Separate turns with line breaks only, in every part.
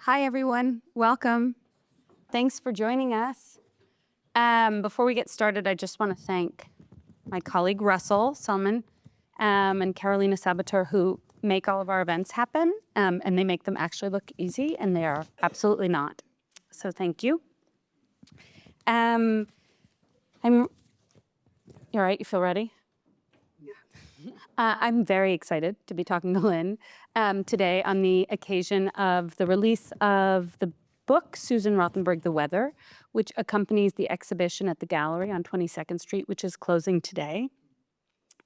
Hi, everyone. Welcome. Thanks for joining us. Before we get started, I just want to thank my colleague Russell Selman and Carolina Sabater, who make all of our events happen, and they make them actually look easy, and they are absolutely not. So thank you. You're right, you feel ready? I'm very excited to be talking to Lynne today on the occasion of the release of the book, Susan Rothenberg, The Weather, which accompanies the exhibition at the gallery on 22nd Street, which is closing today.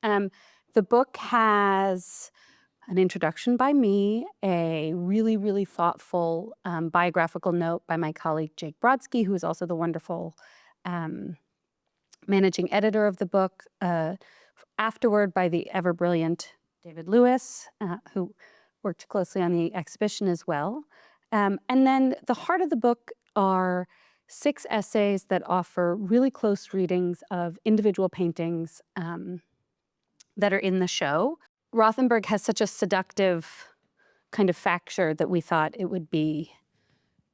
The book has an introduction by me, a really, really thoughtful biographical note by my colleague Jake Brodsky, who is also the wonderful managing editor of the book, afterward by the ever-brilliant David Lewis, who worked closely on the exhibition as well. And then the heart of the book are 6 essays that offer really close readings of individual paintings that are in the show. Rothenberg has such a seductive kind of facture that we thought it would be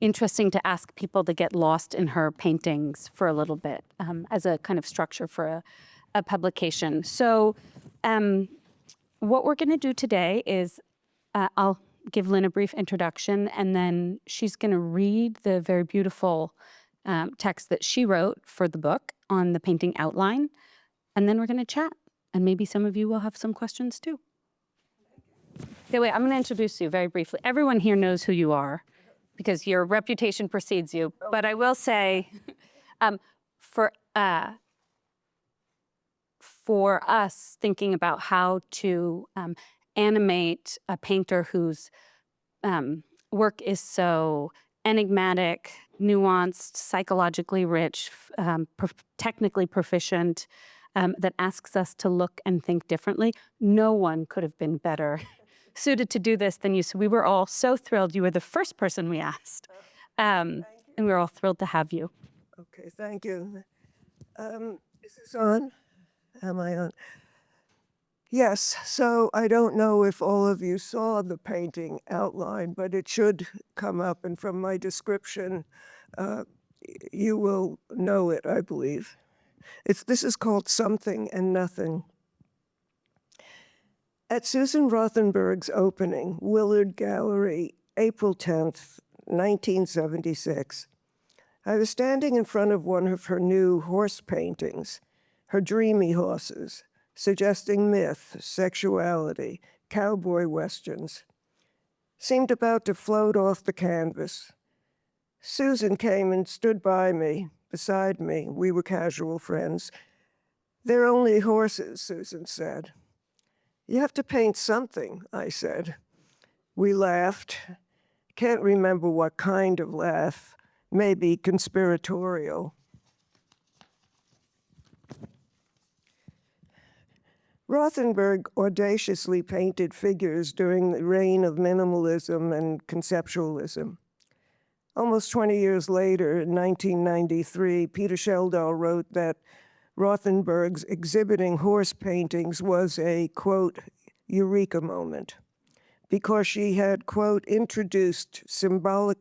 interesting to ask people to get lost in her paintings for a little bit as a kind of structure for a publication. So what we're going to do today is I'll give Lynne a brief introduction, and then she's going to read the very beautiful text that she wrote for the book on the painting outline, and then we're going to chat, and maybe some of you will have some questions too. Okay, wait, I'm going to introduce you very briefly. Everyone here knows who you are because your reputation precedes you, but I will say for us thinking about how to animate a painter whose work is so enigmatic, nuanced, psychologically rich, technically proficient, that asks us to look and think differently. No one could have been better suited to do this than you. So we were all so thrilled. You were the first person we asked. And we were all thrilled to have you.
Okay, thank you. Is this on? Am I on? Yes, so I don't know if all of you saw the painting outline, but it should come up, and from my description, you will know it, I believe. This is called Something and Nothing. At Susan Rothenberg's opening, Willard Gallery, April 10th, 1976, I was standing in front of one of her new horse paintings, her dreamy horses, suggesting myth, sexuality, cowboy westerns, seemed about to float off the canvas. Susan came and stood by me, beside me. We were casual friends. "They're only horses," Susan said. "You have to paint something," I said. We laughed. Can't remember what kind of laugh, maybe conspiratorial. Rothenberg audaciously painted figures during the reign of minimalism and conceptualism. Almost 20 years later, in 1993, Peter Sheldall wrote that Rothenberg's exhibiting horse paintings was a, quote, eureka moment, because she had, quote, introduced symbolic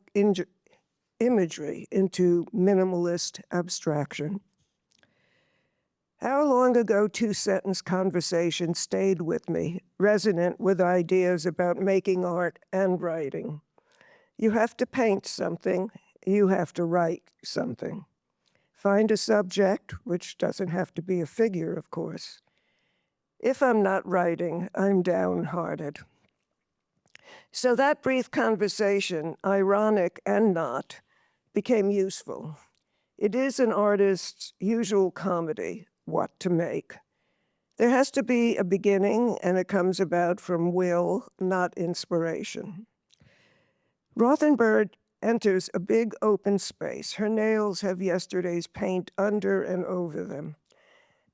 imagery into minimalist abstraction. How long ago two-sentence conversation stayed with me, resonant with ideas about making art and writing. You have to paint something, you have to write something. Find a subject, which doesn't have to be a figure, of course. If I'm not writing, I'm downhearted. So that brief conversation, ironic and not, became useful. It is an artist's usual comedy, what to make. There has to be a beginning, and it comes about from will, not inspiration. Rothenberg enters a big open space. Her nails have yesterday's paint under and over them.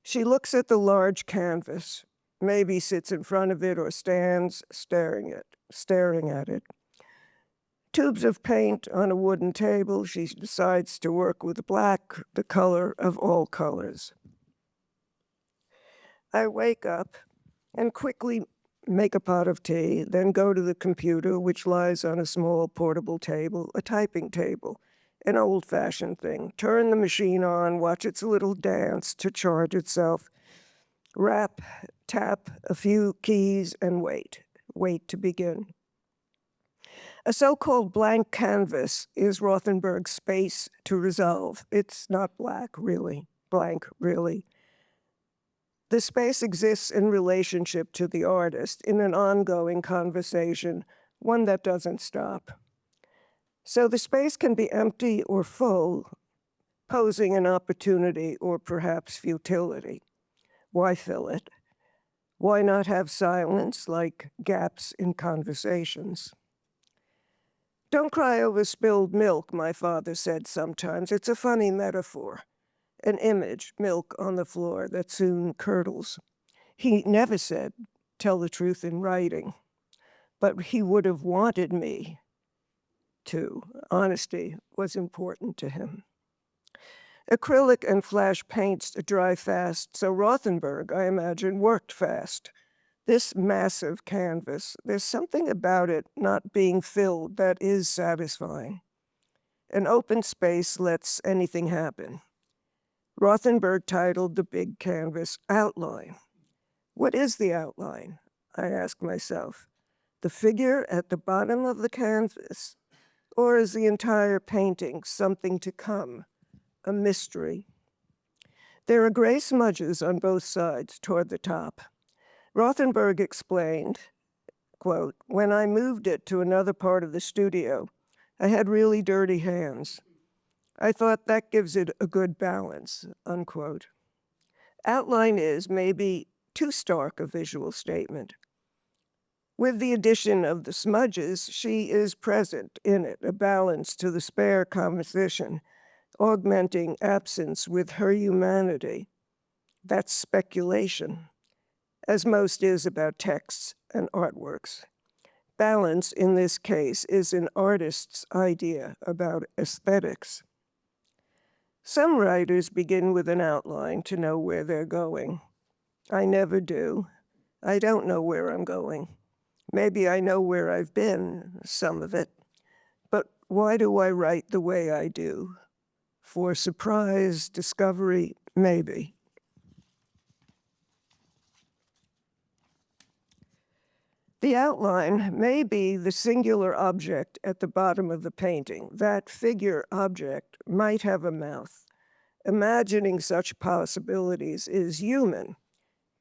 She looks at the large canvas, maybe sits in front of it or stands staring at it. Tubes of paint on a wooden table. She decides to work with black, the color of all colors. I wake up and quickly make a pot of tea, then go to the computer, which lies on a small portable table, a typing table, an old-fashioned thing. Turn the machine on, watch its little dance to charge itself, rap, tap a few keys, and wait. Wait to begin. A so-called blank canvas is Rothenberg's space to resolve. It's not blank, really. The space exists in relationship to the artist, in an ongoing conversation, one that doesn't stop. So the space can be empty or full, posing an opportunity or perhaps futility. Why fill it? Why not have silence like gaps in conversations? Don't cry over spilled milk, my father said sometimes. It's a funny metaphor. An image, milk on the floor that soon curdles. He never said, tell the truth in writing, but he would have wanted me to. Honesty was important to him. Acrylic and flash paints dry fast, so Rothenberg, I imagine, worked fast. This massive canvas, there's something about it not being filled that is satisfying. An open space lets anything happen. Rothenberg titled the big canvas Outline. What is the outline? I ask myself. The figure at the bottom of the canvas? Or is the entire painting something to come, a mystery? There are gray smudges on both sides toward the top. Rothenberg explained, quote, when I moved it to another part of the studio, I had really dirty hands. I thought that gives it a good balance, unquote. Outline is maybe too stark a visual statement. With the addition of the smudges, she is present in it, a balance to the spare composition, augmenting absence with her humanity. That's speculation, as most is about texts and artworks. Balance, in this case, is an artist's idea about aesthetics. Some writers begin with an outline to know where they're going. I never do. I don't know where I'm going. Maybe I know where I've been, some of it. But why do I write the way I do? For surprise, discovery, maybe. The outline may be the singular object at the bottom of the painting. That figure object might have a mouth. Imagining such possibilities is human.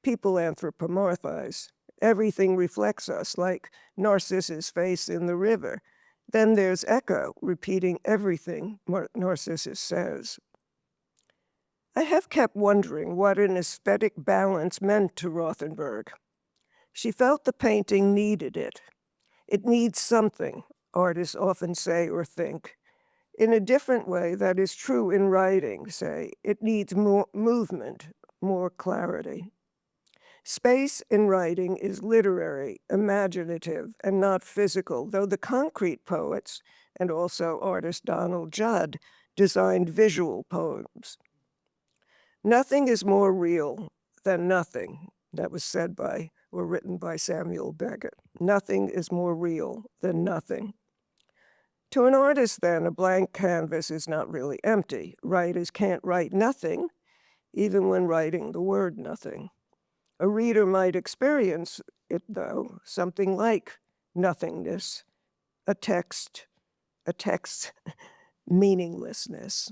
People anthropomorphize. Everything reflects us, like Narcissus' face in the river. Then there's Echo, repeating everything Narcissus says. I have kept wondering what an aesthetic balance meant to Rothenberg. She felt the painting needed it. It needs something, artists often say or think. In a different way that is true in writing, say, it needs more movement, more clarity. Space in writing is literary, imaginative, and not physical, though the concrete poets, and also artist Donald Judd, designed visual poems. Nothing is more real than nothing. That was said by, or written by Samuel Beckett. Nothing is more real than nothing. To an artist, then, a blank canvas is not really empty. Writers can't write nothing, even when writing the word nothing. A reader might experience it, though, something like nothingness, a text meaninglessness.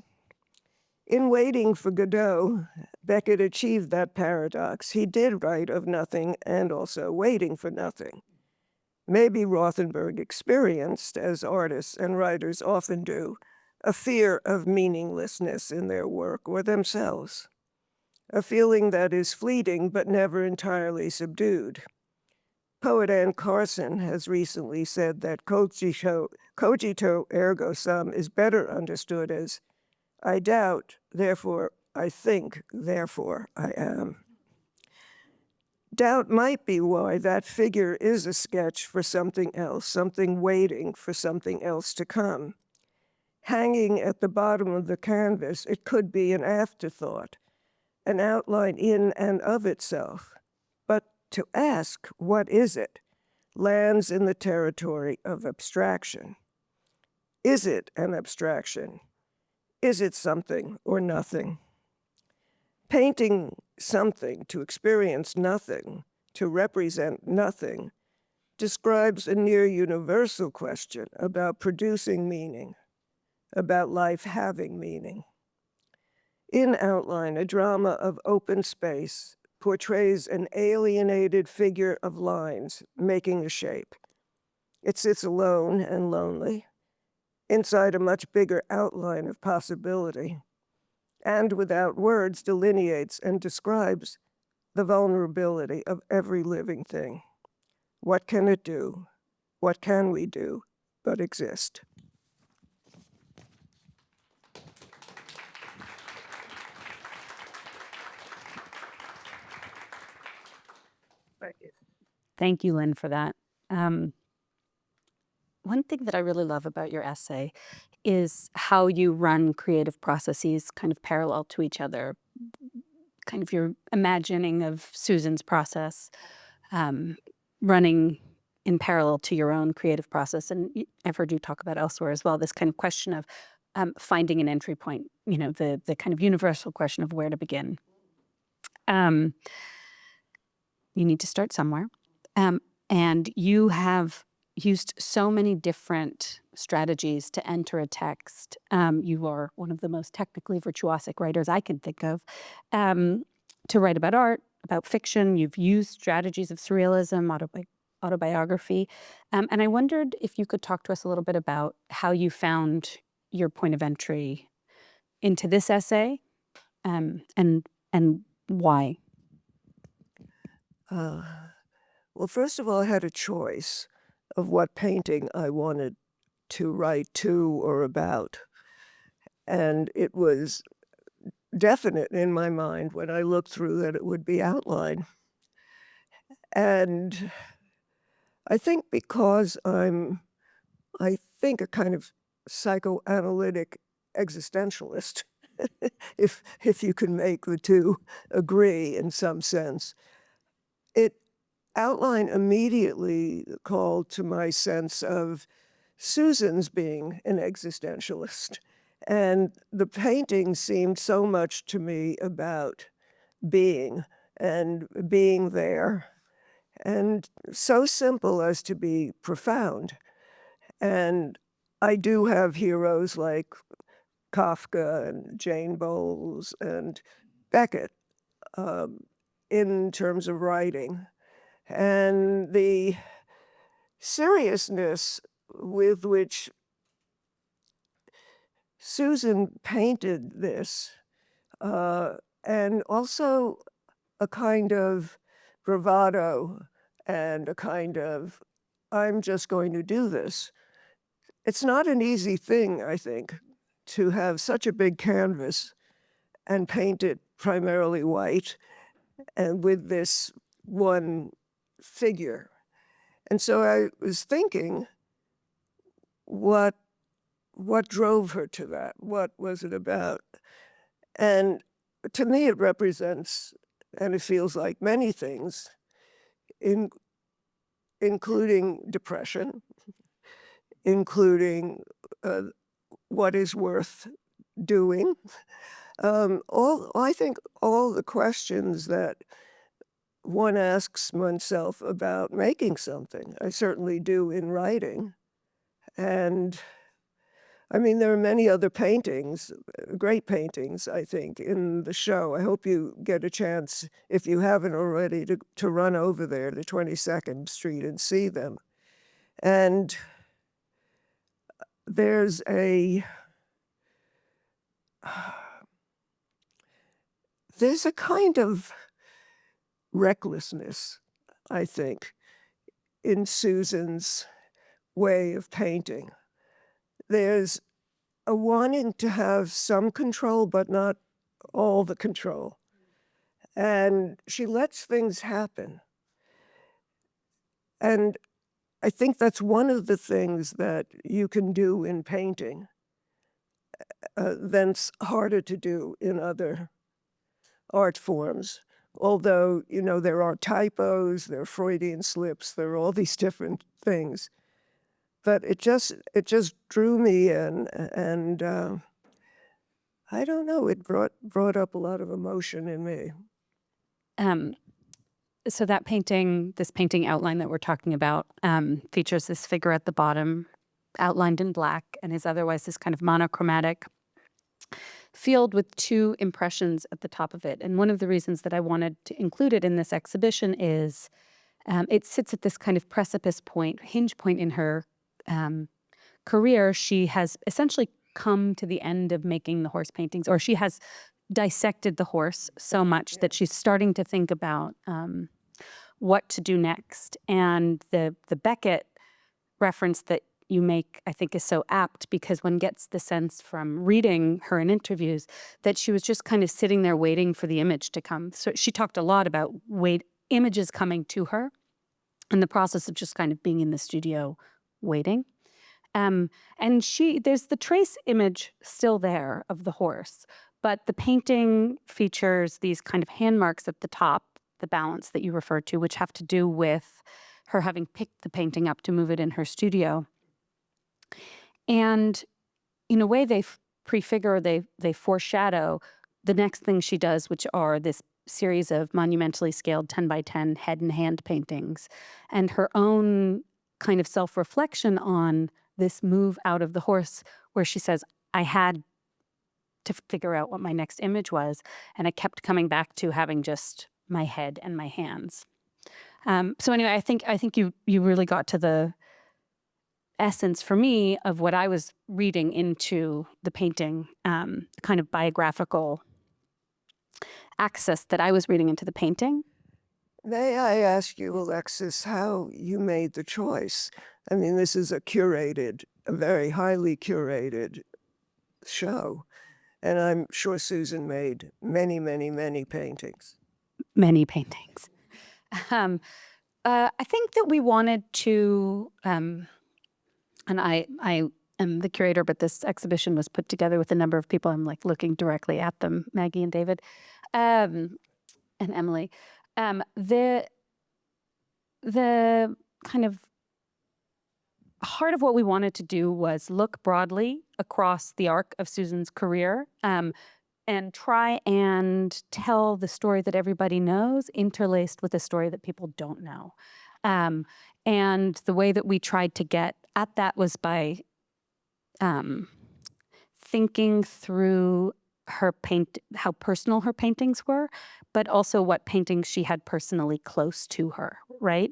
In Waiting for Godot, Beckett achieved that paradox. He did write of nothing and also waiting for nothing. Maybe Rothenberg experienced, as artists and writers often do, a fear of meaninglessness in their work or themselves, a feeling that is fleeting but never entirely subdued. Poet Anne Carson has recently said that cogito ergo sum is better understood as I doubt, therefore I think, therefore I am. Doubt might be why that figure is a sketch for something else, something waiting for something else to come. Hanging at the bottom of the canvas, it could be an afterthought, an outline in and of itself, but To ask, what is it, lands in the territory of abstraction. Is it an abstraction? Is it something or nothing? Painting something to experience nothing, to represent nothing, describes a near universal question about producing meaning, about life having meaning. In Outline, a drama of open space portrays an alienated figure of lines making a shape. It sits alone and lonely, inside a much bigger outline of possibility, and without words delineates and describes the vulnerability of every living thing. What can it do? What can we do but exist? Thank you.
Thank you, Lynne, for that. One thing that I really love about your essay is how you run creative processes kind of parallel to each other. Kind of your imagining of Susan's process running in parallel to your own creative process. And I've heard you talk about elsewhere as well, this kind of question of finding an entry point, the kind of universal question of where to begin. You need to start somewhere. And you have used so many different strategies to enter a text. You are one of the most technically virtuosic writers I can think of. To write about art, about fiction, you've used strategies of surrealism, autobiography. And I wondered if you could talk to us a little bit about how you found your point of entry into this essay, and why.
Well, first of all, I had a choice of what painting I wanted to write to or about. And it was definite in my mind when I looked through that it would be Outline. And I think because I think, a kind of psychoanalytic existentialist, if you can make the two agree in some sense, Outline immediately called to my sense of Susan's being an existentialist. And the painting seemed so much to me about being and being there, and so simple as to be profound. And I do have heroes like Kafka and Jane Bowles and Beckett in terms of writing. And the seriousness with which Susan painted this, and also a kind of bravado and a kind of, I'm just going to do this. It's not an easy thing, I think, to have such a big canvas and paint it primarily white and with this one figure. And so I was thinking, what drove her to that? What was it about? And to me, it represents, and it feels like many things, including depression, including what is worth doing. I think all the questions that one asks oneself about making something. I certainly do in writing. And I mean, there are many other paintings, great paintings, I think, in the show. I hope you get a chance, if you haven't already, to run over there to 22nd Street and see them. And there's a kind of recklessness, I think, in Susan's way of painting. There's a wanting to have some control, but not all the control. And she lets things happen. And I think that's one of the things that you can do in painting that's harder to do in other art forms, Although, there are typos, there are Freudian slips, there are all these different things. But it just drew me in, and I don't know, it brought up a lot of emotion in me.
So that painting, this painting outline that we're talking about, features this figure at the bottom, outlined in black, and is otherwise this kind of monochromatic field with two impressions at the top of it. And one of the reasons that I wanted to include it in this exhibition is it sits at this kind of precipice point, hinge point in her career. She has essentially come to the end of making the horse paintings, or she has dissected the horse so much that she's starting to think about what to do next. And the Beckett reference that you make, I think, is so apt, because one gets the sense from reading her in interviews that she was just kind of sitting there waiting for the image to come. So she talked a lot about images coming to her and the process of just kind of being in the studio waiting. And there's the trace image still there of the horse, but the painting features these kind of hand marks at the top, the balance that you referred to, which have to do with her having picked the painting up to move it in her studio. And in a way, they prefigure, they foreshadow the next thing she does, which are this series of monumentally scaled 10 by 10 head and hand paintings, and her own kind of self-reflection on this move out of the horse, where she says, I had to figure out what my next image was, and I kept coming back to having just my head and my hands. So anyway, I think you really got to the essence for me of what I was reading into the painting, kind of biographical access that I was reading into the painting.
May I ask you, Alexis, how you made the choice? I mean, this is a very highly curated show, and I'm sure Susan made many, many, many paintings.
Many paintings. I think that we wanted to, and I am the curator, but this exhibition was put together with a number of people. I'm like looking directly at them, Maggie and David, and Emily. The kind of heart of what we wanted to do was look broadly across the arc of Susan's career, and try and tell the story that everybody knows, interlaced with a story that people don't know. And the way that we tried to get at that was by thinking through how personal her paintings were, but also what paintings she had personally close to her, right?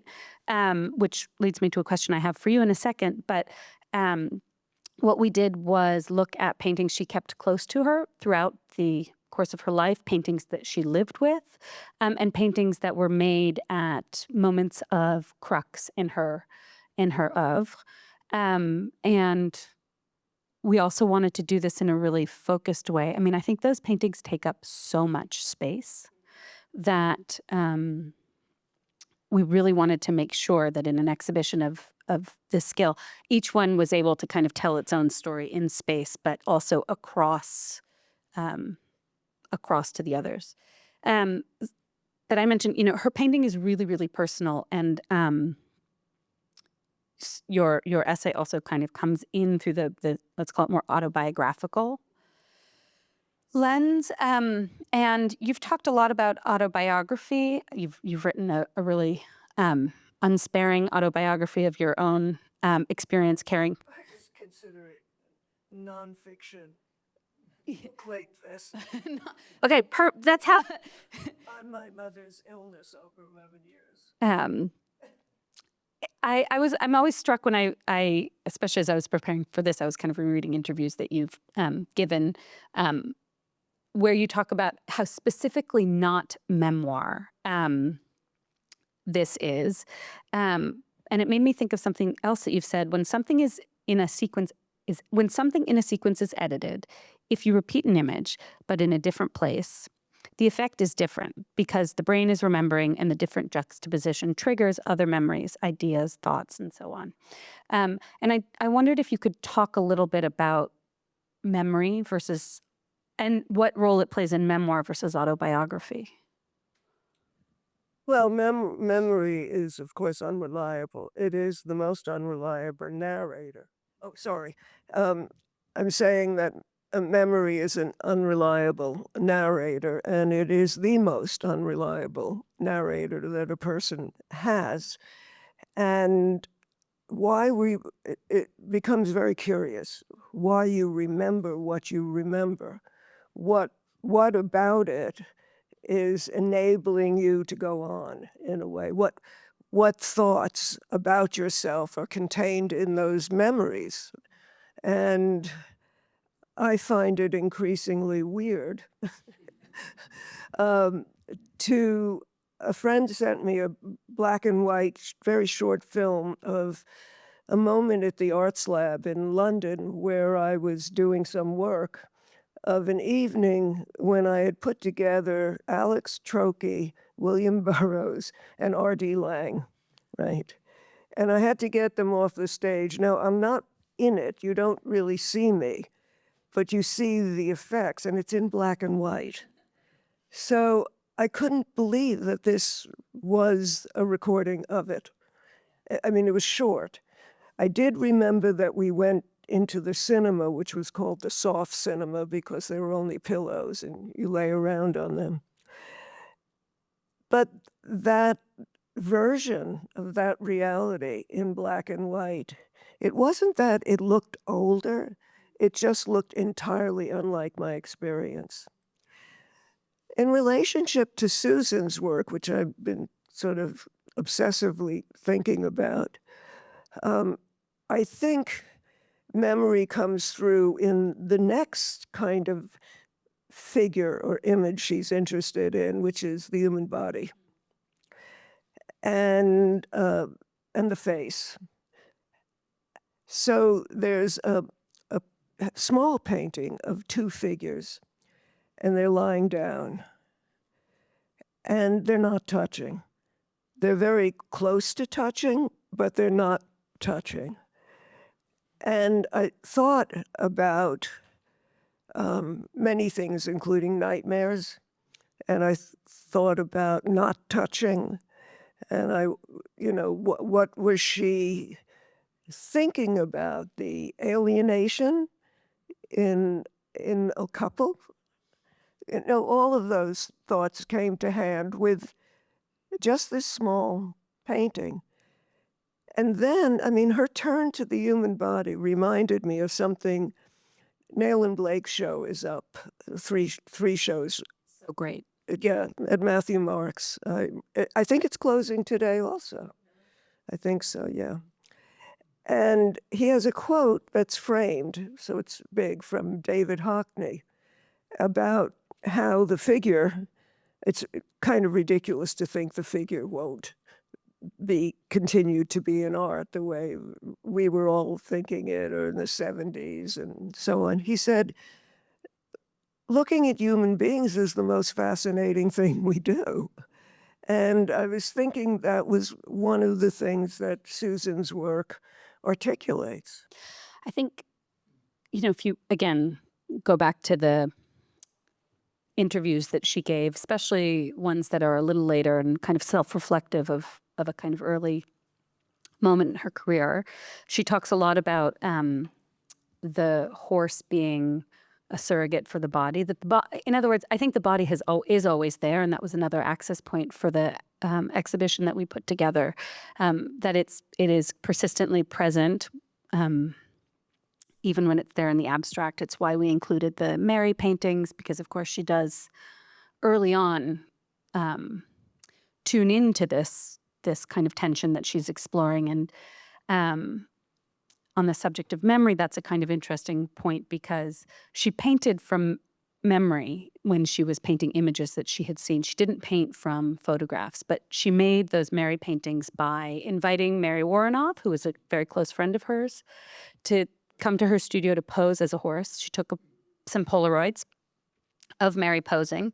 Which leads me to a question I have for you in a second. But what we did was look at paintings she kept close to her throughout the course of her life, paintings that she lived with, and paintings that were made at moments of crux in her oeuvre. And we also wanted to do this in a really focused way. I mean, I think those paintings take up so much space that we really wanted to make sure that in an exhibition of this scale, each one was able to kind of tell its own story in space, but also across to the others. That I mentioned, her painting is really, really personal, and your essay also kind of comes in through the let's call it more autobiographical lens. And you've talked a lot about autobiography. You've written a really unsparing autobiography of your own experience caring.
I just consider it nonfiction. Plate vessel.
Okay, that's how.
On my mother's illness over 11 years.
I'm always struck when I, especially as I was preparing for this, I was kind of rereading interviews that you've given, where you talk about how specifically not memoir this is. And it made me think of something else that you've said. When something in a sequence is edited, if you repeat an image, but in a different place, the effect is different because the brain is remembering, and the different juxtaposition triggers other memories, ideas, thoughts, and so on. And I wondered if you could talk a little bit about memory and what role it plays in memoir versus autobiography.
Well, memory is, of course, unreliable. It is the most unreliable narrator. Oh, sorry. Um, I'm saying that a memory is an unreliable narrator, and it is the most unreliable narrator that a person has. And it becomes very curious why you remember what you remember. What, what about it is enabling you to go on in a way? What thoughts about yourself are contained in those memories? And I find it increasingly weird. um, to A friend sent me a black and white, very short film of a moment at the Arts Lab in London where I was doing some work of an evening when I had put together Alex Trokey, William Burroughs, and R.D. Laing, right? And I had to get them off the stage. Now, I'm not in it. You don't really see me, but you see the effects, and it's in black and white. So I couldn't believe that this was a recording of it. I mean, it was short. I did remember that we went into the cinema, which was called the soft cinema because there were only pillows and you lay around on them. But that version of that reality in black and white, it wasn't that it looked older, it just looked entirely unlike my experience. In relationship to Susan's work, which I've been sort of obsessively thinking about, I think memory comes through in the next kind of figure or image she's interested in, which is the human body and the face. So there's a small painting of two figures, and they're lying down, and they're not touching. They're very close to touching, but they're not touching. And I thought about many things, including nightmares, and I thought about not touching, and what was she thinking about? The alienation in a couple? All of those thoughts came to hand with just this small painting. And then, I mean, her turn to the human body reminded me of something. Nail and Blake's show is up, three shows.
So great.
Yeah, at Matthew Marks. I think it's closing today also. I think so, yeah. And he has a quote that's framed, so it's big, from David Hockney about how the figure, it's kind of ridiculous to think the figure won't be continued to be in art the way we were all thinking it, or in the 70s and so on. He said, looking at human beings is the most fascinating thing we do. And I was thinking that was one of the things that Susan's work articulates.
I think, if you, again, go back to the interviews that she gave, especially ones that are a little later and kind of self-reflective of a kind of early moment in her career, she talks a lot about the horse being a surrogate for the body. In other words, I think the body is always there, and that was another access point for the exhibition that we put together. That it is persistently present, even when it's there in the abstract. It's why we included the Mary paintings, because of course she does early on tune into this kind of tension that she's exploring. And on the subject of memory, that's a kind of interesting point, because she painted from memory when she was painting images that she had seen. She didn't paint from photographs, but she made those Mary paintings by inviting Mary Warrenoff, who was a very close friend of hers, to come to her studio to pose as a horse. She took some Polaroids of Mary posing.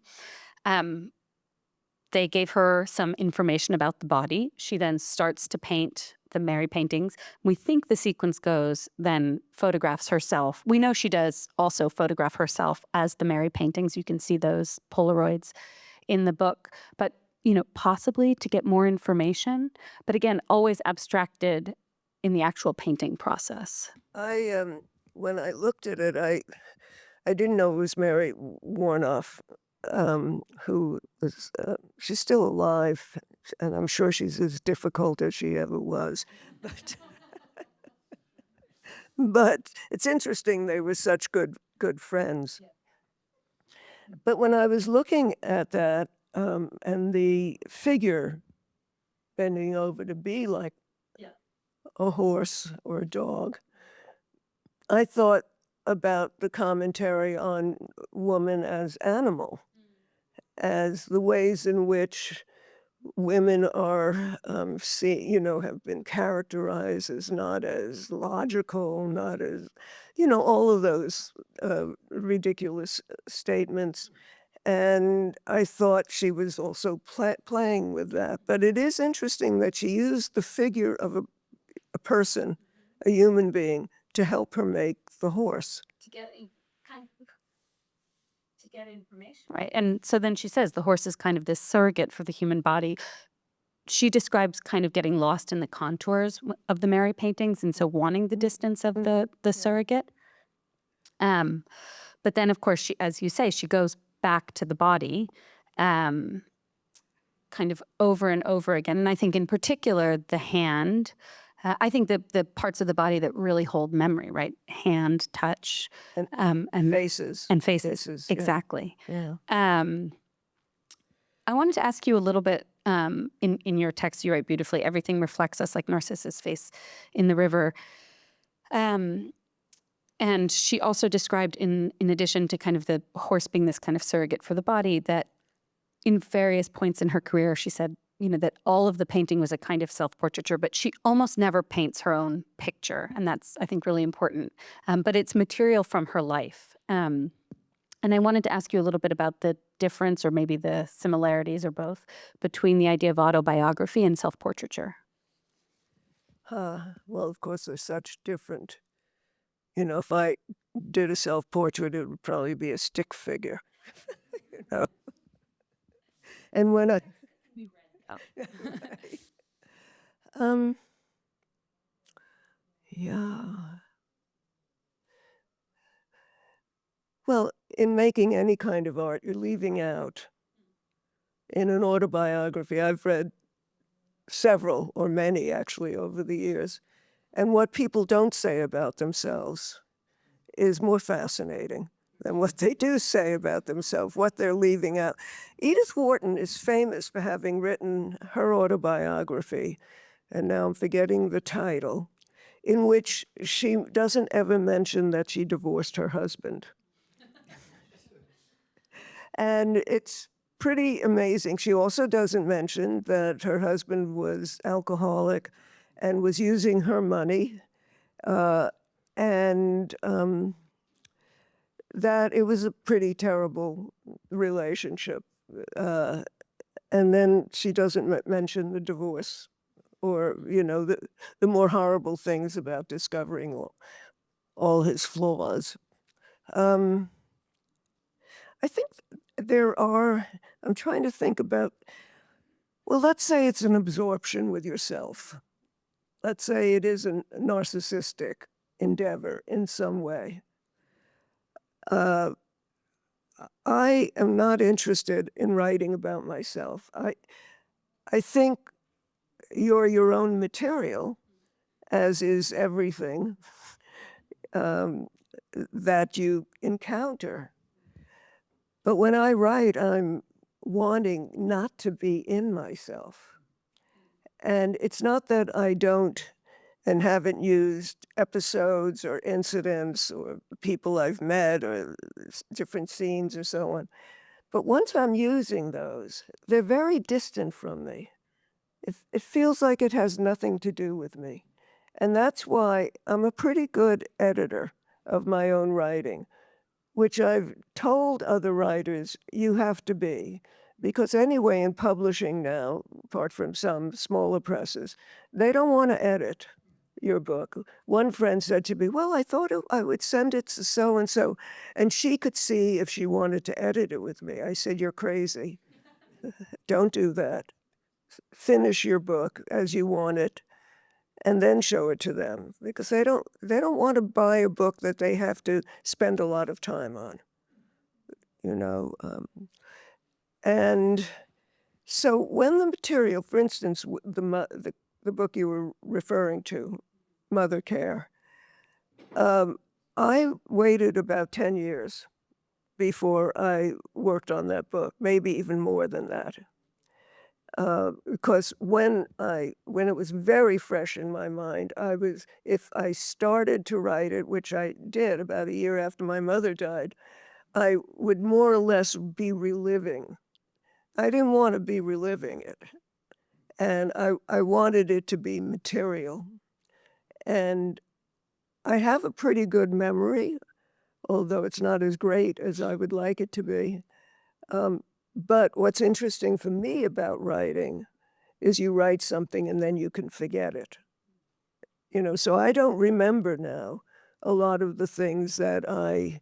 They gave her some information about the body. She then starts to paint the Mary paintings. We think the sequence goes, then photographs herself. We know she does also photograph herself as the Mary paintings. You can see those Polaroids in the book. But possibly to get more information, but again, always abstracted in the actual painting process.
When I looked at it, I didn't know it was Mary Warnoff, who was, she's still alive, and I'm sure she's as difficult as she ever was. But it's interesting they were such good friends. But when I was looking at that, and the figure bending over to be like a horse or a dog, I thought about the commentary on woman as animal, as the ways in which women are have been characterized as not as logical, not as, all of those ridiculous statements. And I thought she was also playing with that. But it is interesting that she used the figure of a person, a human being, to help her make the horse.
To get information. Right. And so then she says the horse is kind of this surrogate for the human body. She describes kind of getting lost in the contours of the Mary paintings, and so wanting the distance of the surrogate. But then, of course, she, as you say, she goes back to the body, kind of over and over again. And I think in particular, the hand, I think the parts of the body that really hold memory, right? Hand, touch,
and faces.
And faces,
yeah.
exactly.
Yeah.
I wanted to ask you a little bit, in your text, you write beautifully, everything reflects us like Narcissus' face in the river. And she also described, in addition to kind of the horse being this kind of surrogate for the body, that in various points in her career, she said, that all of the painting was a kind of self-portraiture, but she almost never paints her own picture. And that's, I think, really important. But it's material from her life. And I wanted to ask you a little bit about the difference, or maybe the similarities, or both, between the idea of autobiography and self-portraiture.
Well, of course, they're such different. If I did a self-portrait, it would probably be a stick figure. And when I... yeah. Well, in making any kind of art, you're leaving out. In an autobiography, I've read several, or many actually, over the years, and what people don't say about themselves is more fascinating than what they do say about themselves, what they're leaving out. Edith Wharton is famous for having written her autobiography, and now I'm forgetting the title, in which she doesn't ever mention that she divorced her husband. And it's pretty amazing. She also doesn't mention that her husband was alcoholic and was using her money, and that it was a pretty terrible relationship. And then she doesn't mention the divorce, or, the more horrible things about discovering all his flaws. I think I'm trying to think about, well, let's say it's an absorption with yourself. Let's say it is a narcissistic endeavor in some way. I am not interested in writing about myself. I think you're your own material, as is everything that you encounter. But when I write, I'm wanting not to be in myself. And it's not that I don't and haven't used episodes or incidents or people I've met or different scenes or so on. But once I'm using those, they're very distant from me. It feels like it has nothing to do with me. And that's why I'm a pretty good editor of my own writing, which I've told other writers you have to be. Because anyway, in publishing now, apart from some smaller presses, they don't want to edit your book. One friend said to me, well, I thought I would send it to so-and-so, and she could see if she wanted to edit it with me. I said, you're crazy. Don't do that. Finish your book as you want it, and then show it to them, because they don't want to buy a book that they have to spend a lot of time on, you know. And so when the material, for instance, the book you were referring to, Mother Care, I waited about 10 years before I worked on that book, maybe even more than that. Because when it was very fresh in my mind, if I started to write it, which I did about a year after my mother died, I would more or less be reliving. I didn't want to be reliving it. And I wanted it to be material. And I have a pretty good memory, although it's not as great as I would like it to be. But what's interesting for me about writing is you write something and then you can forget it. You know, so I don't remember now a lot of the things that I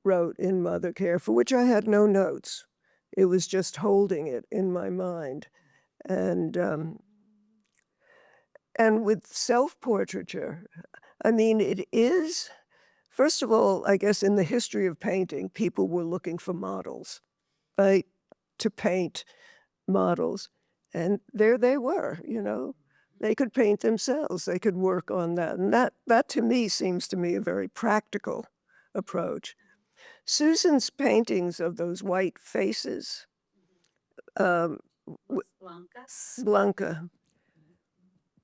wrote in Mother Care, for which I had no notes. It was just holding it in my mind. And with self-portraiture, I mean, it is, first of all, I guess in the history of painting, people were looking for models, right, to paint models. And there they were, you know. They could paint themselves. They could work on that. And that to me seems to me a very practical approach. Susan's paintings of those white faces, Blanca,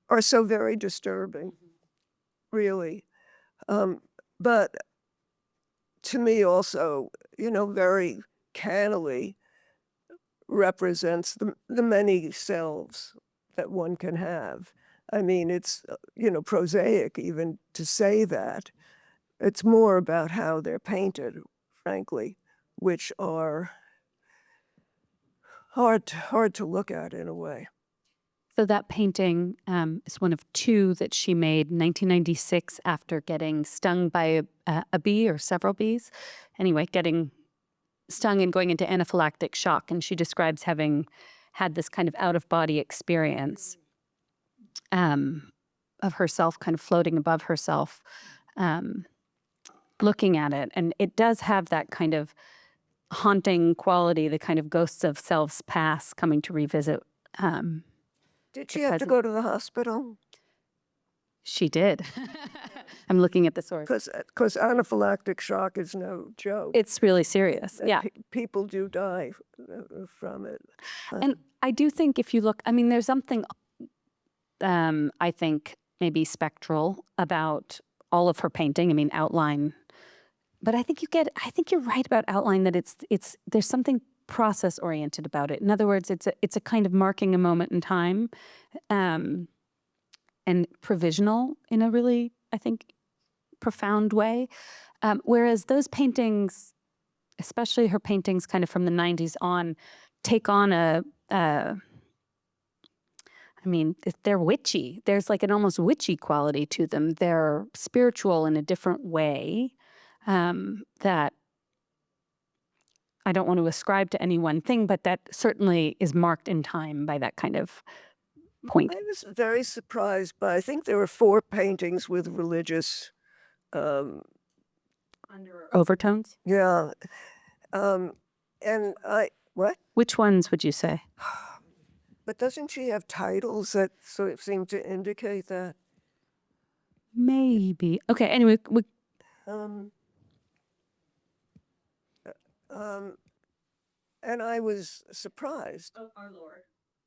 are so very disturbing, really. But to me also, you know, very cannily represents the many selves that one can have. I mean, it's, you know, prosaic even to say that. It's more about how they're painted, frankly, which are hard to look at in a way.
So that painting is one of two that she made in 1996 after getting stung by a bee or several bees. Anyway, getting stung and going into anaphylactic shock. And she describes having had this kind of out-of-body experience of herself kind of floating above herself, looking at it. And it does have that kind of haunting quality, the kind of ghosts of selves past coming to revisit.
Did she have to go to the hospital?
She did. I'm looking at the source.
Because anaphylactic shock is no joke.
It's really serious. Yeah.
People do die from it.
And I do think if you look, I mean, there's something, I think, maybe spectral about all of her painting. I mean, outline. But I think you're right about outline, that there's something process oriented about it. In other words, it's a kind of marking a moment in time, and provisional in a really, I think, profound way. Whereas those paintings, especially her paintings kind of from the 90s on, take on I mean, they're witchy. There's like an almost witchy quality to them. They're spiritual in a different way, that I don't want to ascribe to any one thing, but that certainly is marked in time by that kind of point.
I was very surprised by, I think there were 4 paintings with religious
Overtones?
yeah. And what?
Which ones would you say?
But doesn't she have titles that sort of seem to indicate that?
Maybe. Okay, anyway.
And I was surprised.
Oh,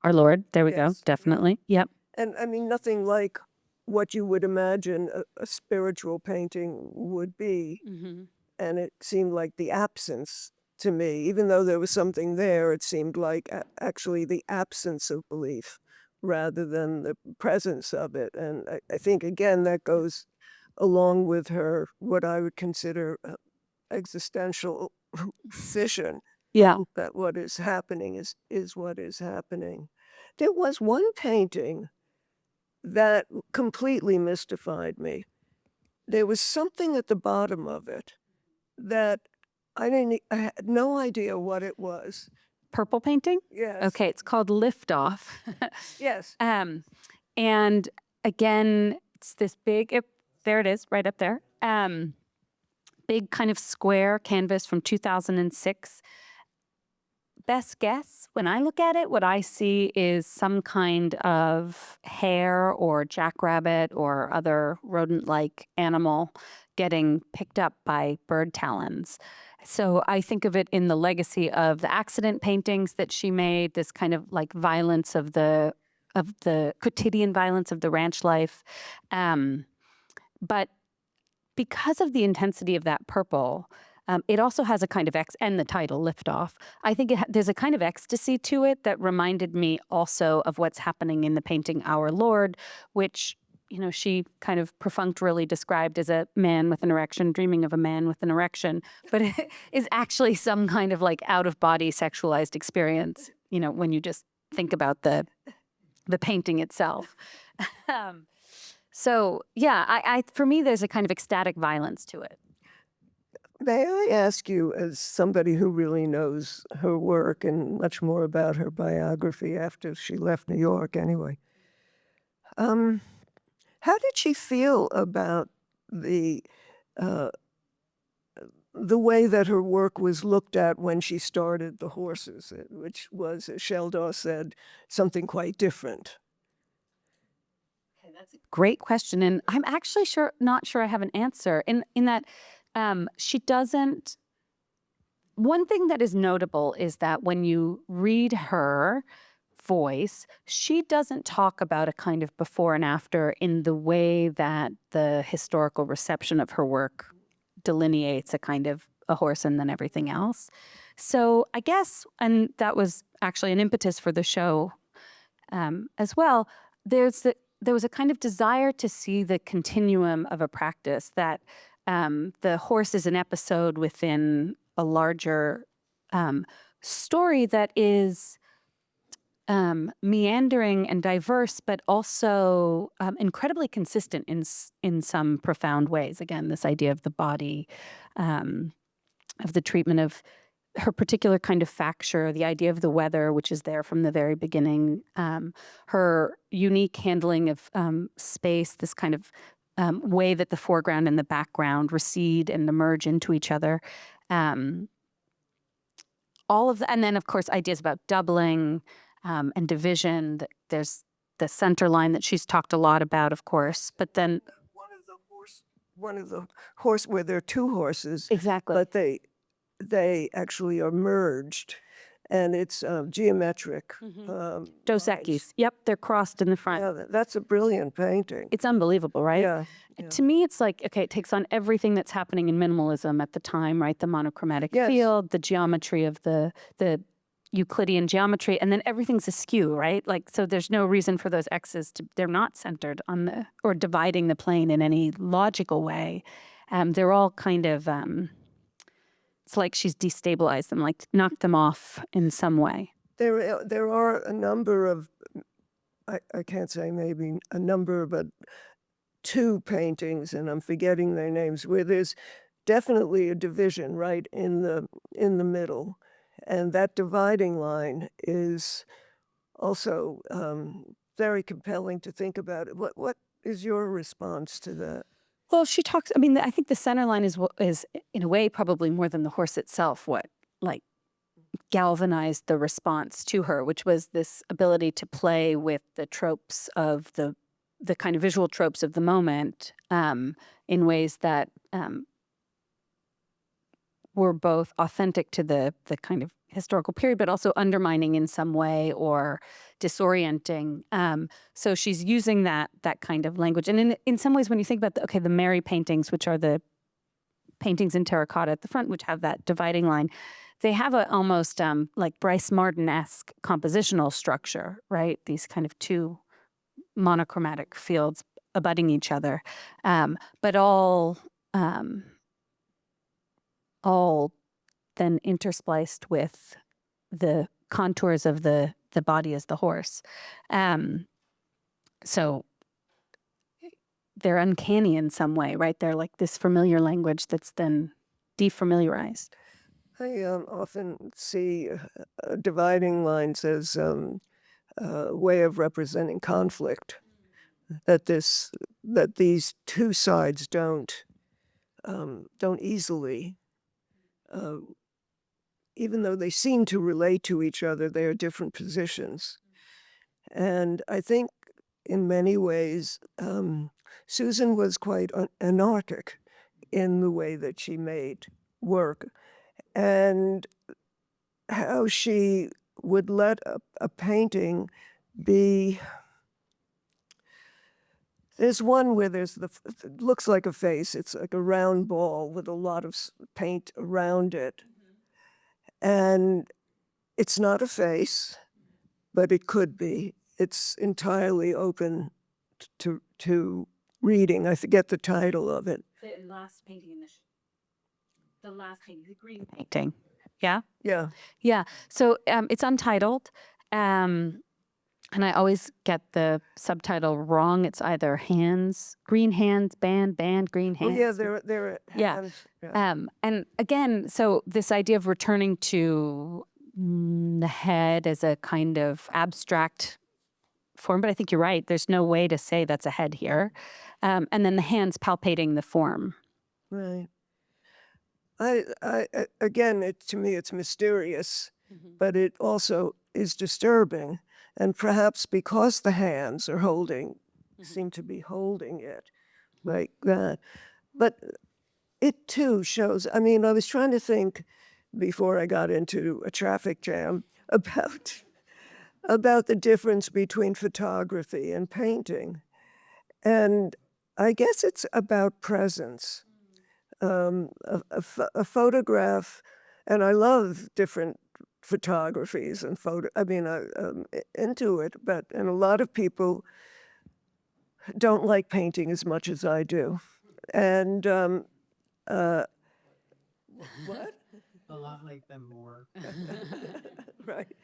Our Lord. There we
Yes.
go. Definitely. Yep.
And I mean, nothing like what you would imagine a spiritual painting would be.
Mm-hmm.
And it seemed like the absence to me, even though there was something there, it seemed like actually the absence of belief rather than the presence of it. And I think, again, that goes along with her, what I would consider existential vision.
Yeah.
That what is happening is what is happening. There was one painting that completely mystified me. There was something at the bottom of it that I had no idea what it was.
purple painting?
Yes.
Okay, it's called Liftoff.
Yes.
And again, it's this big, there it is, right up there. Big kind of square canvas from 2006. Best guess, when I look at it, what I see is some kind of hare or jackrabbit or other rodent-like animal getting picked up by bird talons. So I think of it in the legacy of the accident paintings that she made, this kind of like violence of the quotidian violence of the ranch life. But because of the intensity of that purple, it also has a kind of and the title, Liftoff. I think there's a kind of ecstasy to it that reminded me also of what's happening in the painting Our Lord, which, she kind of perfunctorily described as a man with an erection, dreaming of a man with an erection, but it is actually some kind of like out-of-body sexualized experience, when you just think about the painting itself. So, yeah, I for me, there's a kind of ecstatic violence to it.
May I ask you, as somebody who really knows her work and much more about her biography after she left New York anyway, how did she feel about the way that her work was looked at when she started the horses, which was, as Sheldon said, something quite different?
That's a great question, and I'm actually not sure I have an answer. In that, she doesn't. One thing that is notable is that when you read her voice, she doesn't talk about a kind of before and after in the way that the historical reception of her work delineates a kind of a horse and then everything else. So I guess, and that was actually an impetus for the show as well. There was a kind of desire to see the continuum of a practice, that the horse is an episode within a larger story that is meandering and diverse, but also incredibly consistent in some profound ways. Again, this idea of the body, of the treatment of her particular kind of facture, the idea of the weather, which is there from the very beginning, her unique handling of space, this kind of way that the foreground and the background recede and emerge into each other. All of that, and then of course ideas about doubling and division. There's the center line that she's talked a lot about, of course, but then
one of the horse where there are two horses,
exactly,
but they actually are merged, and it's geometric.
Dos Equis. Yep, they're crossed in the front.
Yeah, that's a brilliant painting.
It's unbelievable, right?
Yeah.
To me, it's like, okay, it takes on everything that's happening in minimalism at the time, right? The monochromatic
Yes.
field, the geometry of the Euclidean geometry, and then everything's askew, right? Like, so there's no reason for those X's they're not centered on or dividing the plane in any logical way. They're all kind of, it's like she's destabilized them, like knocked them off in some way.
There are a number of, I can't say maybe a number, but two paintings, and I'm forgetting their names, where there's definitely a division right in the middle, and that dividing line is also very compelling to think about. What is your response to that?
Well, she talks, I think the center line is in a way probably more than the horse itself what like galvanized the response to her, which was this ability to play with the tropes of the kind of visual tropes of the moment in ways that were both authentic to the kind of historical period, but also undermining in some way or disorienting. So she's using that kind of language. And in some ways, when you think about the Mary paintings, which are the paintings in terracotta at the front, which have that dividing line, they have a almost like Bryce Martin-esque compositional structure, right? These kind of two monochromatic fields abutting each other, but all then interspliced with the contours of the body as the horse. So they're uncanny in some way, right? They're like this familiar language that's then defamiliarized.
I often see dividing lines as a way of representing conflict. That these two sides don't easily, uh, even though they seem to relate to each other, they are different positions. And I think in many ways, Susan was quite anarchic in the way that she made work, and how she would let a painting be. There's one where it looks like a face. It's like a round ball with a lot of paint around it. And it's not a face, but it could be. It's entirely open to reading. I forget the title of it.
The last painting the last painting, the green painting. Yeah?
Yeah.
Yeah. So it's untitled. And I always get the subtitle wrong. It's either green hands, band, green hands.
Oh, yeah, they're
Yeah.
hands. Yeah.
And again, so this idea of returning to the head as a kind of abstract form, but I think you're right. There's no way to say that's a head here. And then the hands palpating the form.
Right. Again, to me, it's mysterious, but it also is disturbing. And perhaps because the hands are seem to be holding it like that. But it too shows, I mean, I was trying to think before I got into a traffic jam about the difference between photography and painting. And I guess it's about presence. A photograph, and I love different photographies and I'm into it, and a lot of people don't like painting as much as I do. And what?
A lot like them more.
Right.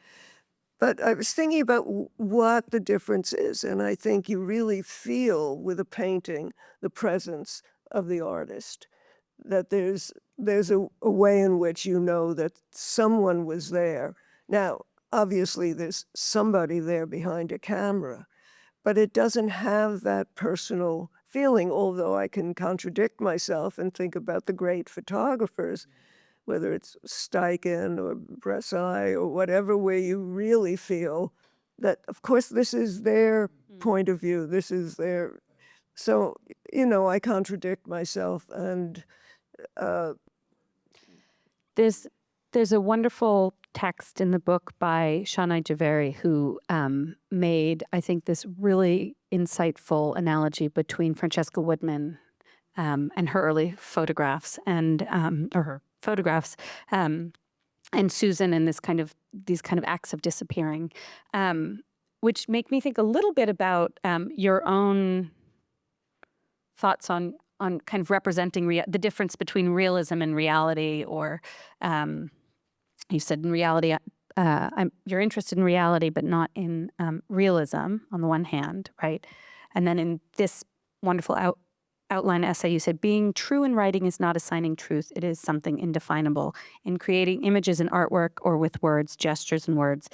But I was thinking about what the difference is, and I think you really feel with a painting the presence of the artist. That there's a way in which you know that someone was there. Now, obviously, there's somebody there behind a camera, but it doesn't have that personal feeling, although I can contradict myself and think about the great photographers, whether it's Steichen or Bresson or whatever, where you really feel that, of course, this is their point of view, this is their. So, I contradict myself, and
There's a wonderful text in the book by Shanay Jhaveri, who made, I think, this really insightful analogy between Francesca Woodman and her early photographs or her photographs and Susan and these kind of acts of disappearing, which make me think a little bit about your own thoughts on kind of representing the difference between realism and reality, or you said in reality, you're interested in reality, but not in realism on the one hand, right? And then in this wonderful outline essay, you said, being true in writing is not assigning truth. It is something indefinable. In creating images and artwork, or with words, gestures and words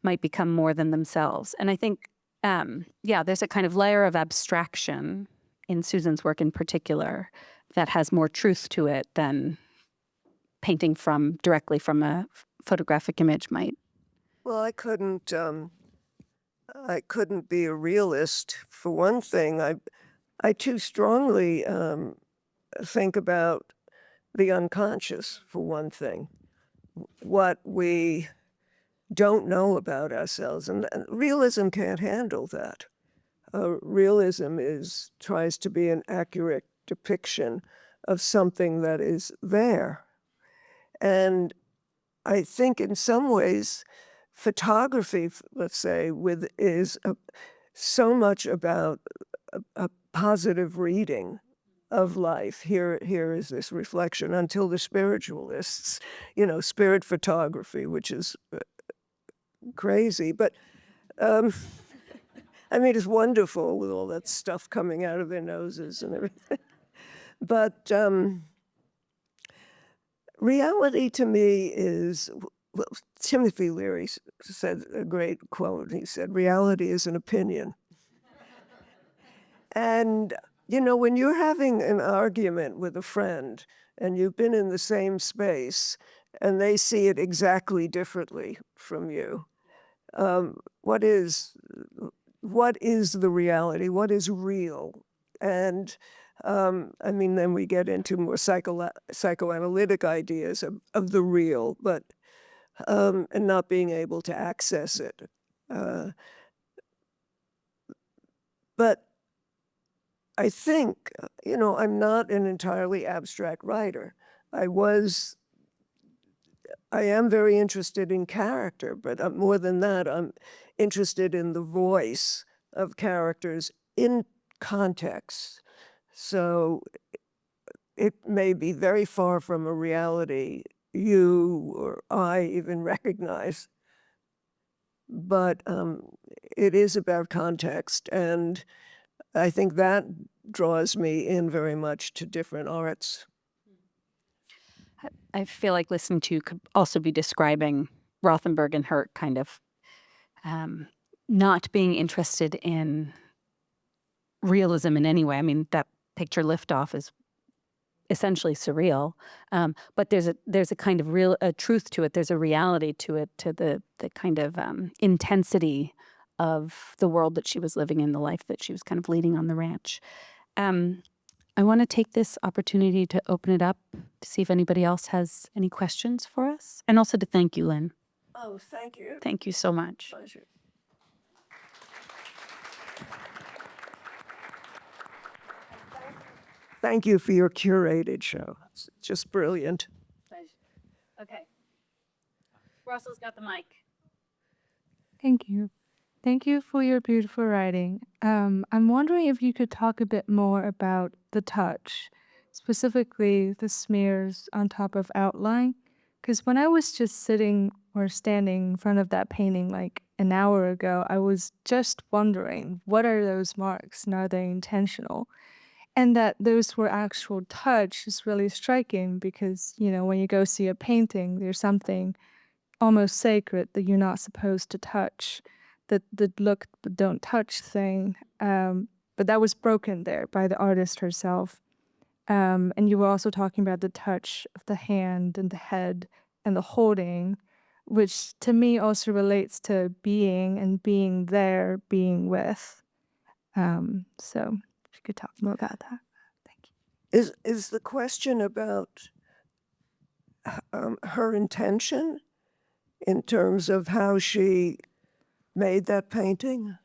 might become more than themselves. And I think, there's a kind of layer of abstraction in Susan's work in particular that has more truth to it than painting directly from a photographic image might.
Well, I couldn't be a realist, for one thing. I too strongly think about the unconscious, for one thing, what we don't know about ourselves, and realism can't handle that. Realism tries to be an accurate depiction of something that is there. And I think in some ways, photography, let's say, is so much about a positive reading of life. Here is this reflection until the spiritualists, spirit photography, which is crazy. But it's wonderful with all that stuff coming out of their noses and everything. But reality to me is, well, Timothy Leary said a great quote. He said, reality is an opinion. And, you know, when you're having an argument with a friend and you've been in the same space and they see it exactly differently from you, um, what is what is the reality? What is real? And I mean, then we get into more psychoanalytic ideas of the real, but and not being able to access it. Uh, but I think, you know, I'm not an entirely abstract writer. I am very interested in character, but more than that, I'm interested in the voice of characters in context. So it may be very far from a reality you or I even recognize, but it is about context. And I think that draws me in very much to different arts.
I feel like listening to you could also be describing Rothenberg and her kind of not being interested in realism in any way. I mean, that picture Liftoff is essentially surreal, but there's a kind of real truth to it. There's a reality to it, to the kind of intensity of the world that she was living in, the life that she was kind of leading on the ranch. I want to take this opportunity to open it up to see if anybody else has any questions for us, and also to thank you, Lynne.
Oh, thank you.
Thank you so much.
Pleasure. Thank you for your curated show. It's just brilliant.
Okay. Russell's got the mic.
Thank you. Thank you for your beautiful writing. I'm wondering if you could talk a bit more about the touch, specifically the smears on top of outline. Because when I was just sitting or standing in front of that painting like an hour ago, I was just wondering, what are those marks and are they intentional? And that those were actual touch is really striking because, you know, when you go see a painting, there's something almost sacred that you're not supposed to touch, the look but don't touch thing. But that was broken there by the artist herself. And you were also talking about the touch of the hand and the head and the holding, which to me also relates to being and being there, being with. So if you could talk more about that. Thank you.
Is the question about her intention in terms of how she made that painting?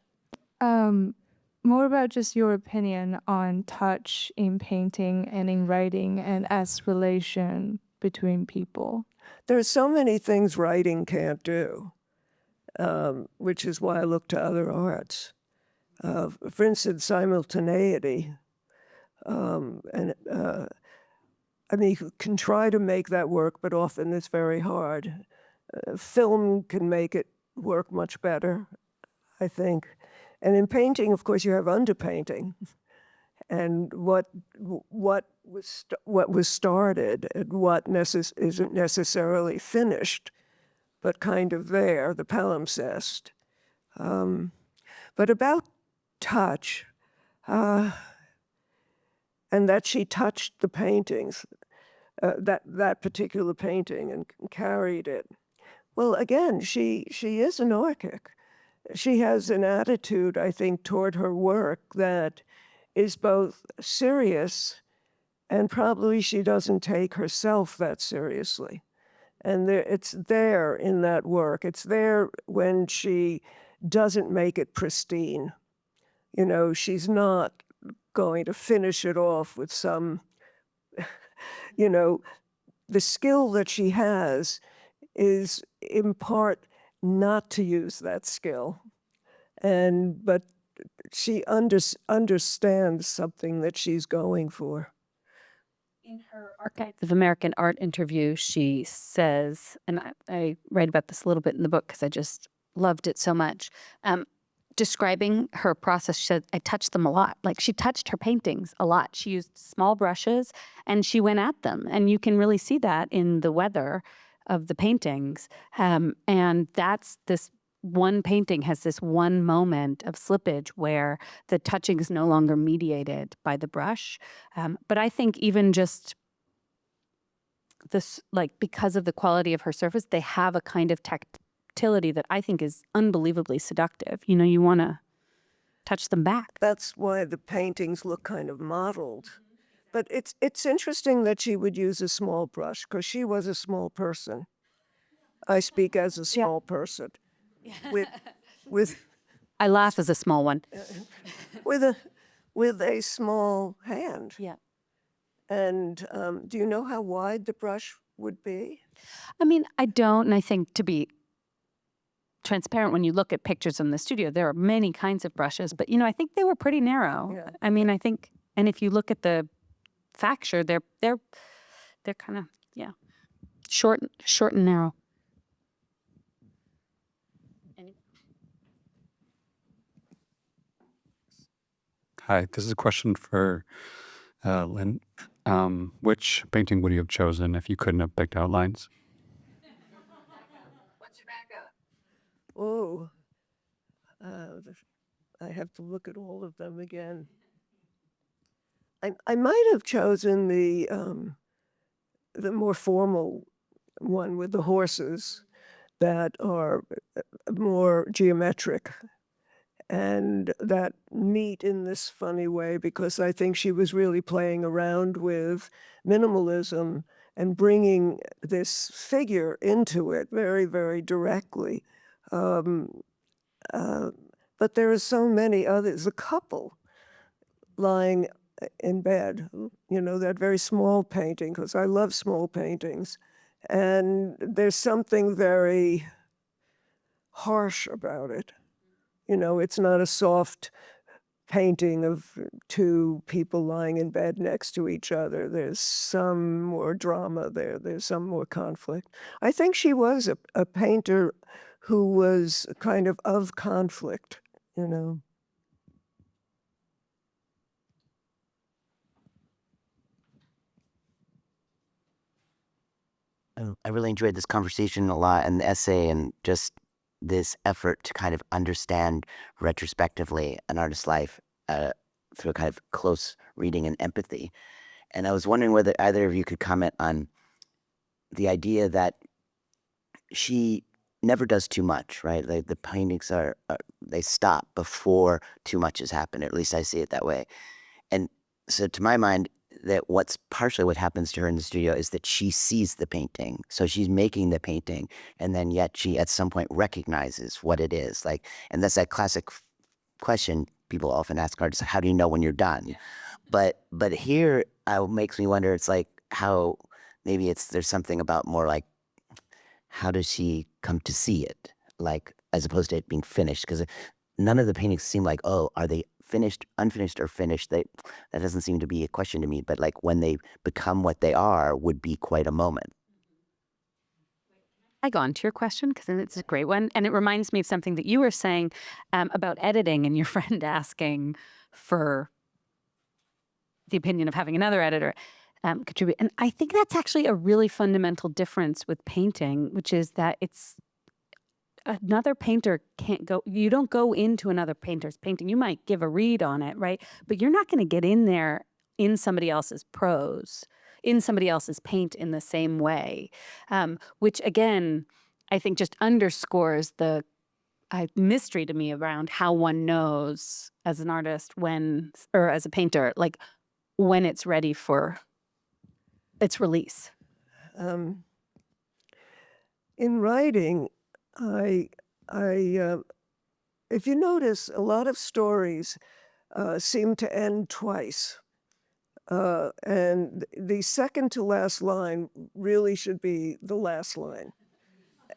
More about just your opinion on touch in painting and in writing and as relation between people.
There are so many things writing can't do, which is why I look to other arts. For instance, simultaneity. I mean, you can try to make that work, but often it's very hard. Film can make it work much better, I think. And in painting, of course, you have underpainting, and what was started and what isn't necessarily finished, but kind of there, the palimpsest. But about touch, and that she touched the paintings, that particular painting, and carried it. Well, again, she is anarchic. She has an attitude, I think, toward her work that is both serious and probably she doesn't take herself that seriously. And it's there in that work. It's there when she doesn't make it pristine. You know, she's not going to finish it off with some, you know, the skill that she has is in part not to use that skill, but she understands something that she's going for.
In her Archives of American Art interview, she says, and I write about this a little bit in the book because I just loved it so much. describing her process, she said, I touched them a lot. Like, she touched her paintings a lot. She used small brushes and she went at them. And you can really see that in the weather of the paintings. And that's this one painting has this one moment of slippage where the touching is no longer mediated by the brush. But I think even just this, like, because of the quality of her surface, they have a kind of tactility that I think is unbelievably seductive. You know, you want to touch them back.
That's why the paintings look kind of modeled. But it's interesting that she would use a small brush, because she was a small person. I speak as a small person with
I laugh as a small one.
with a small hand.
Yeah.
And do you know how wide the brush would be?
I mean, I don't, and I think, to be transparent, when you look at pictures in the studio, there are many kinds of brushes, but, you know, I think they were pretty narrow.
Yeah.
I mean, I think, and if you look at the facture, they're kind of, yeah, short and narrow.
Hi, this is a question for Lynne. Which painting would you have chosen if you couldn't have picked outlines?
Oh, I have to look at all of them again. I might have chosen the more formal one with the horses that are more geometric and that meet in this funny way, because I think she was really playing around with minimalism and bringing this figure into it very, very directly. But there are so many others. The couple lying in bed, you know, that very small painting, because I love small paintings. And there's something very harsh about it. You know, it's not a soft painting of two people lying in bed next to each other. There's some more drama there. There's some more conflict. I think she was a painter who was kind of conflict, you know.
I really enjoyed this conversation a lot, and the essay, and just this effort to kind of understand retrospectively an artist's life through a kind of close reading and empathy. And I was wondering whether either of you could comment on the idea that she never does too much, right? Like, the paintings they stop before too much has happened, or at least I see it that way. And so, to my mind, that what's partially what happens to her in the studio is that she sees the painting. So she's making the painting, and then yet she at some point recognizes what it is. Like, and that's that classic question people often ask artists: how do you know when you're done? Yeah. But here it makes me wonder, it's like how maybe there's something about more like, how does she come to see it? Like, as opposed to it being finished, because none of the paintings seem like, oh, are they finished, unfinished, or finished? That doesn't seem to be a question to me, but like when they become what they are would be quite a moment.
I go on to your question, because it's a great one. And it reminds me of something that you were saying about editing, and your friend asking for the opinion of having another editor contribute. And I think that's actually a really fundamental difference with painting, which is that it's another painter can't go, you don't go into another painter's painting. You might give a read on it, right? But you're not going to get in there in somebody else's prose, in somebody else's paint in the same way, which again, I think just underscores the mystery to me around how one knows as an artist when, or as a painter, like when it's ready for its release.
In writing, if you notice, a lot of stories seem to end twice. And the second to last line really should be the last line.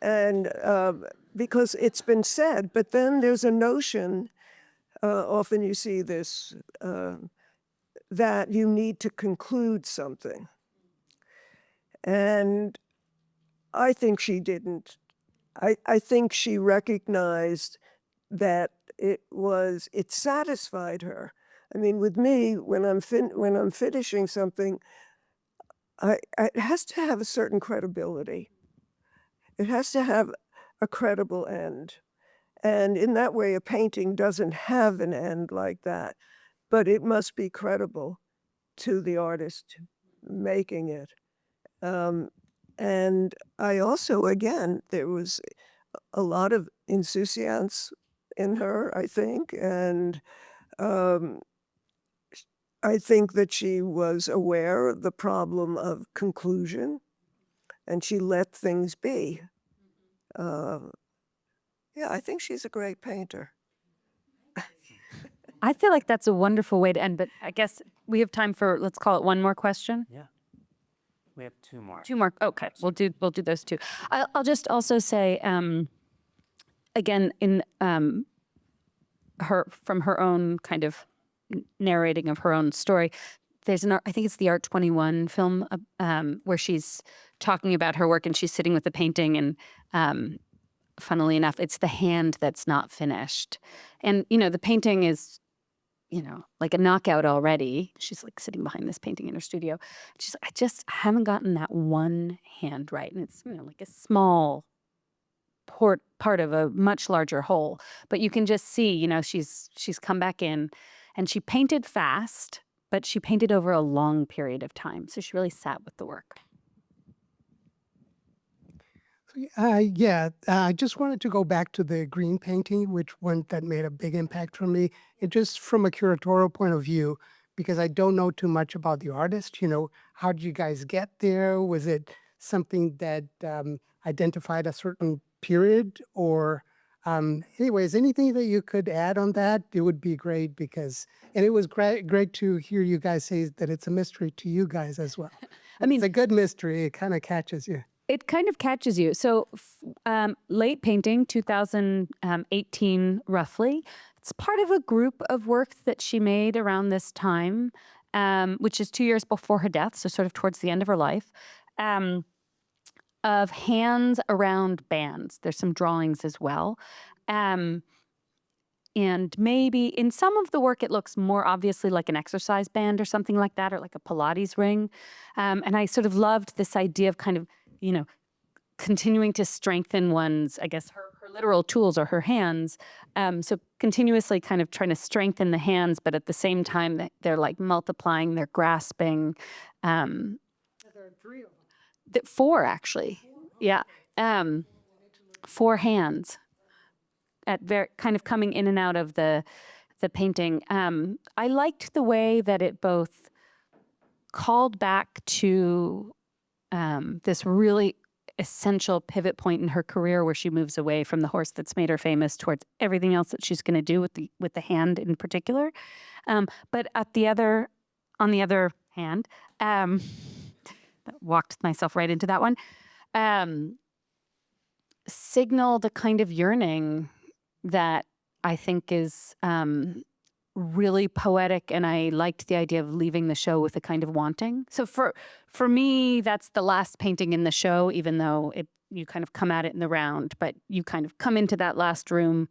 And because it's been said, but then there's a notion, often you see this, that you need to conclude something. And I think she didn't. I think she recognized that it satisfied her. I mean, with me, when I'm finishing something, it has to have a certain credibility. It has to have a credible end. And in that way, a painting doesn't have an end like that, but it must be credible to the artist making it. And I also, again, there was a lot of insouciance in her, I think, and I think that she was aware of the problem of conclusion, and she let things be. Yeah, I think she's a great painter.
I feel like that's a wonderful way to end, but I guess we have time for, let's call it one more question.
Yeah. We have two more.
Two more. Okay, we'll do those two. I'll just also say, again, in from her own kind of narrating of her own story, there's I think it's the Art 21 film where she's talking about her work and she's sitting with the painting, and funnily enough, it's the hand that's not finished, and the painting is, like a knockout already. She's like sitting behind this painting in her studio. She's like, I haven't gotten that one hand right. And it's, like a small part of a much larger whole. But you can just see, she's come back in and she painted fast, but she painted over a long period of time. So she really sat with the work.
I just wanted to go back to the green painting, that made a big impact on me. It just from a curatorial point of view, because I don't know too much about the artist. How did you guys get there? Was it something that identified a certain period, or anyways, anything that you could add on that? It would be great and it was great to hear you guys say that it's a mystery to you guys as well.
I mean,
it's a good mystery. It kind of catches you.
It kind of catches you. So late painting, 2018 roughly. It's part of a group of works that she made around this time, which is 2 years before her death, so sort of towards the end of her life, of hands around bands. There's some drawings as well. And maybe in some of the work, it looks more obviously like an exercise band or something like that, or like a Pilates ring. And I sort of loved this idea of kind of, continuing to strengthen one's, I guess, her literal tools or her hands. So continuously kind of trying to strengthen the hands, but at the same time, they're like multiplying, they're grasping. There are 3 of them. 4, actually. Yeah. 4 hands at kind of coming in and out of the painting. I liked the way that it both called back to this really essential pivot point in her career where she moves away from the horse that's made her famous towards everything else that she's going to do with the hand in particular. But on the other hand, walked myself right into that one, signal the kind of yearning that I think is really poetic, and I liked the idea of leaving the show with a kind of wanting. So for me, that's the last painting in the show, even though you kind of come at it in the round, but you kind of come into that last room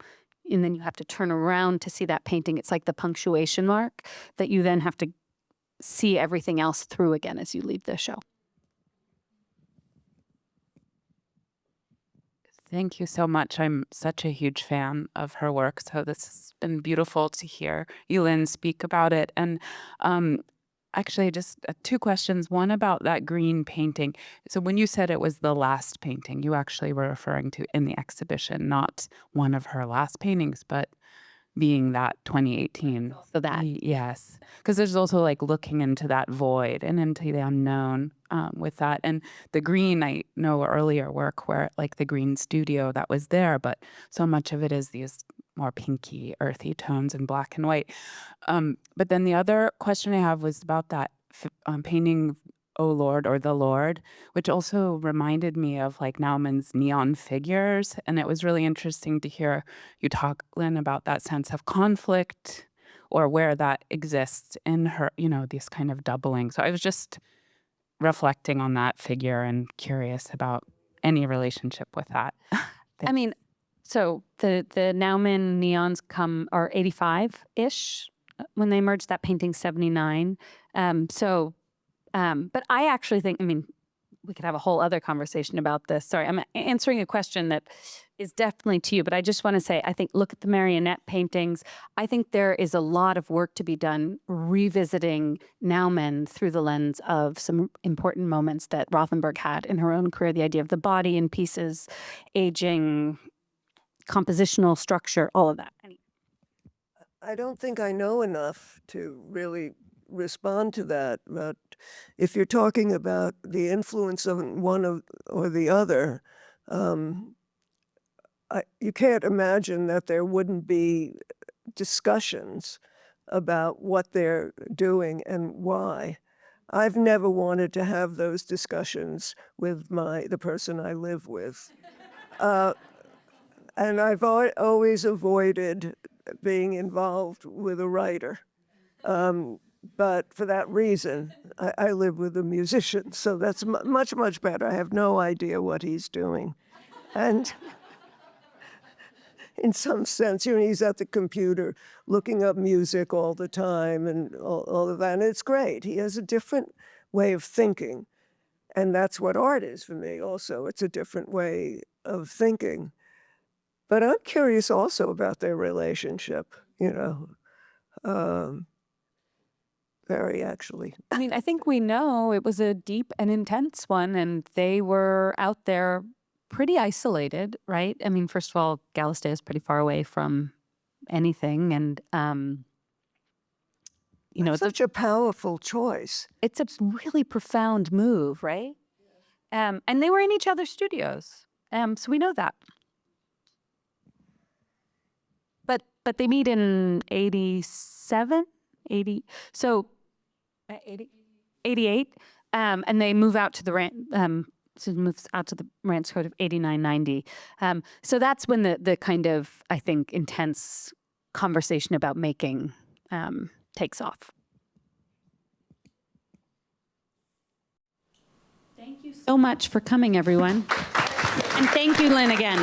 and then you have to turn around to see that painting. It's like the punctuation mark that you then have to see everything else through again as you leave the show.
Thank you so much. I'm such a huge fan of her work, so this has been beautiful to hear you, Lynne, speak about it. And actually, just 2 questions. One about that green painting. So when you said it was the last painting, you actually were referring to in the exhibition, not one of her last paintings, but being that 2018.
So that.
Yes. Because there's also like looking into that void and into the unknown with that. And the green, I know earlier work where like the green studio that was there, but so much of it is these more pinky, earthy tones in black and white. But then the other question I have was about that painting, O Lord, or the Lord, which also reminded me of like Naumann's neon figures. And it was really interesting to hear you talk, Lynne, about that sense of conflict or where that exists in her, this kind of doubling. So I was just reflecting on that figure and curious about any relationship with that.
I mean, So the Naumann neons are 85-ish when they emerged. That painting 79. But I actually think, I mean, we could have a whole other conversation about this. Sorry, I'm answering a question that is definitely to you, but I just want to say, I think, look at the marionette paintings. I think there is a lot of work to be done revisiting Naumann through the lens of some important moments that Rothenberg had in her own career, the idea of the body in pieces, aging, compositional structure, all of that.
I don't think I know enough to really respond to that, but if you're talking about the influence of one or the other, you can't imagine that there wouldn't be discussions about what they're doing and why. I've never wanted to have those discussions with the person I live with. And I've always avoided being involved with a writer. But for that reason, I live with a musician, so that's much, much better. I have no idea what he's doing. And in some sense, he's at the computer looking up music all the time and all of that, and it's great. He has a different way of thinking, and that's what art is for me also. It's a different way of thinking. But I'm curious also about their relationship, very actually.
I mean, I think we know it was a deep and intense one, and they were out there pretty isolated, right? I mean, first of all, Galisteo is pretty far away from anything, and
It's such a powerful choice.
It's a really profound move, right? And they were in each other's studios, so we know that. But they meet in 87, 80, so 88, and they move out to the Susan moves out to the Ranch Code of 89, 90. So that's when the kind of, I think, intense conversation about making takes off. Thank you so much for coming, everyone. And thank you, Lynne, again.